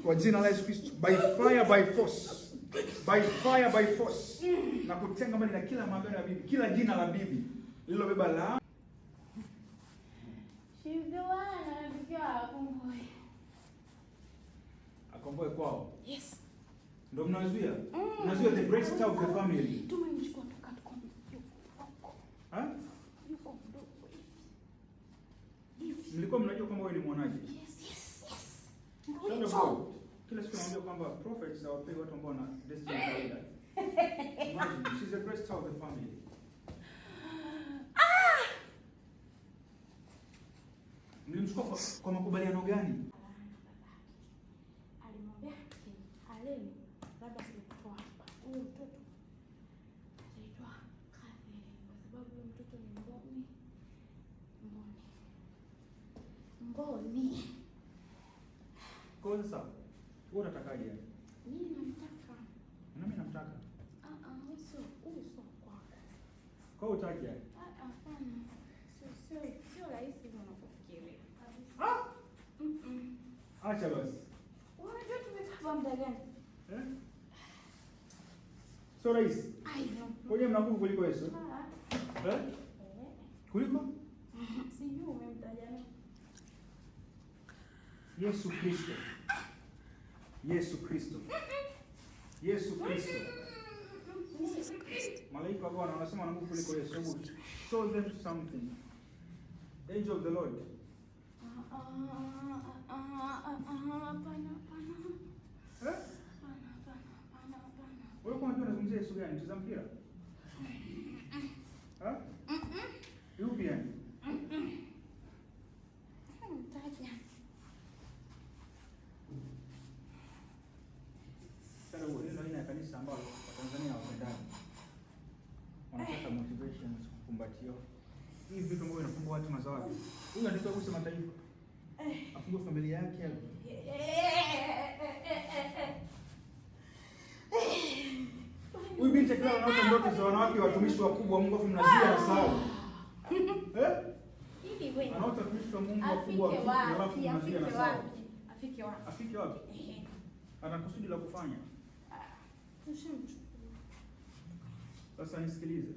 Kwa jina la Yesu Kristo. By fire, by force. By fire, by force. Na kutenga mbali na kila magano ya bibi, kila jina la bibi lililobeba la akomboe kwao. Yes. Ndio mnazuia. Mnazuia the great star of the family. Tumemchukua toka tukao. Yuko mdogo hivi. Mlikuwa mnajua kwamba wewe ni mwonaji? Yes. Kila siku naambia kwamba prophets hawapewi watu ambao wana destiny kawaida. Imagine, she's the great star of the family. Mlimchukua kwa makubaliano gani? Alimwambia aleni labda sikutoa hapa. Huyo mtoto anaitwa Catherine kwa sababu huyo mtoto ni mboni. Kwanza wewe unatakaje? Mimi namtaka. Na mimi namtaka. Huyu sio kwako. Kwa hiyo utaje? Hapana. Sio rahisi unapofikiria. Acha basi. Unajua tumekaa muda gani? Sio rahisi. Wewe mna nguvu kuliko Yesu. Kuliko? Sijui umemtaja nani? Yesu Kristo. Malaika wa Bwana wanasema wana nguvu kuliko Yesu. Hebu show them something. Angel of the Lord. Wewe kwa nini unazungumzia Yesu gani? Mcheza mpira? Yupi yani? Sasa wewe ndio aina ya kanisa ambalo Watanzania hawapendani. Wanataka motivations, kumbatio. Hivi vitu ambavyo vinafungua watu mazawadi. Huyu anataka kusema mataifa. Afungue familia yake. Huyu binti kila anaota ndoto za wanawake watumishi wakubwa Mungu afu mnazia asao. Hivi wewe. Anaota watumishi wa Mungu wakubwa alafu mnazia asao. Afike wapi? Ana kusudi la kufanya. Sasa nisikilize.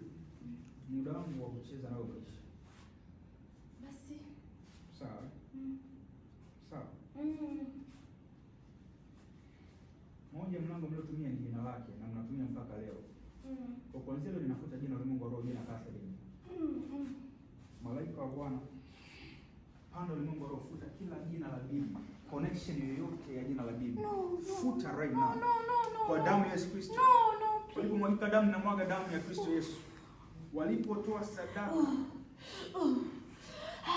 Muda wangu wa kucheza nao umeisha. Basi. Sawa. Sawa. Moja mlango mliotumia ni jina lake na mnatumia mpaka leo. Kwa kuanzia leo ninafuta jina la Mungu wa roho jina Catherine. Malaika wa Bwana panda Mungu wa roho, futa kila jina la bibi. Connection yoyote ya jina la bibi. Futa right now. Kwa damu ya Yesu Kristo. Walipomwaga damu na mwaga damu ya Kristo Yesu. Walipotoa sadaka.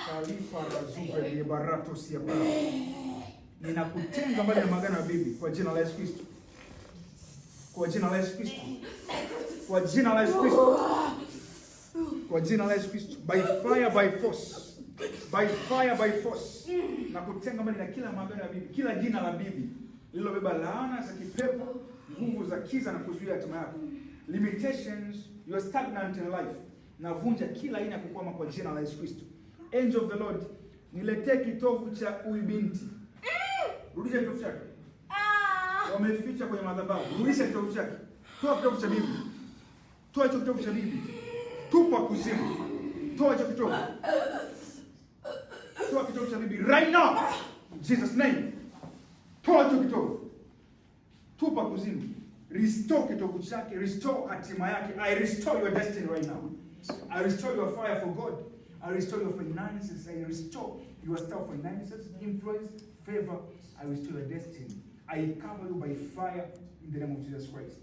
Khalifa razuve ya barato siya bara. Ninakutenga mbali na magano ya bibi kwa jina la Yesu Kristo. Kwa jina la Yesu Kristo. Kwa jina la Yesu Kristo. Kwa jina la Yesu Kristo. By fire, by force. By fire, by force. Na kutenga mbali na kila magano ya bibi, kila jina la bibi lililobeba laana za kipepo, nguvu za kiza na kuzuia hatima yako. Limitations, you are stagnant in life. Navunja kila aina ya kukwama kwa jina la Yesu Kristo. Angel of the Lord, niletee kitovu cha huyu binti. Rudisha kitovu chake. Wameficha kwenye madhabahu. Rudisha kitovu chake. Toa kitovu cha bibi. Toa hicho kitovu cha bibi. Tupa kuzimu. Toa hicho kitovu. Toa kitovu cha bibi right now. In Jesus name. Toa hicho kitovu. Tupa kuzimu. Restore kitovu chake. Restore hatima yake. I restore your destiny right now. I restore your fire for God. I restore your finances. I restore your stuff, finances, influence, favor. I restore your destiny. I cover you by fire in the name of Jesus Christ.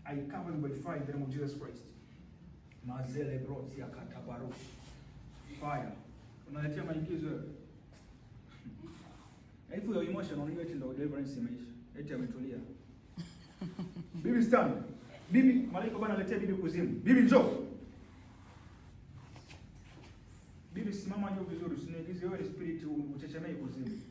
I cover you by fire in the name of Jesus Christ. Mazele brosi akatabarush. Fire. Unaletea maigizo wewe. Haifu ya emotion unajua eti ndio deliverance imeisha. Eti ametulia. Bibi stand. Bibi malaika bwana aletea bibi kuzimu. Bibi njoo. Bibi simama njoo vizuri, usiniigize wewe ni spirit uchechemee kuzimu.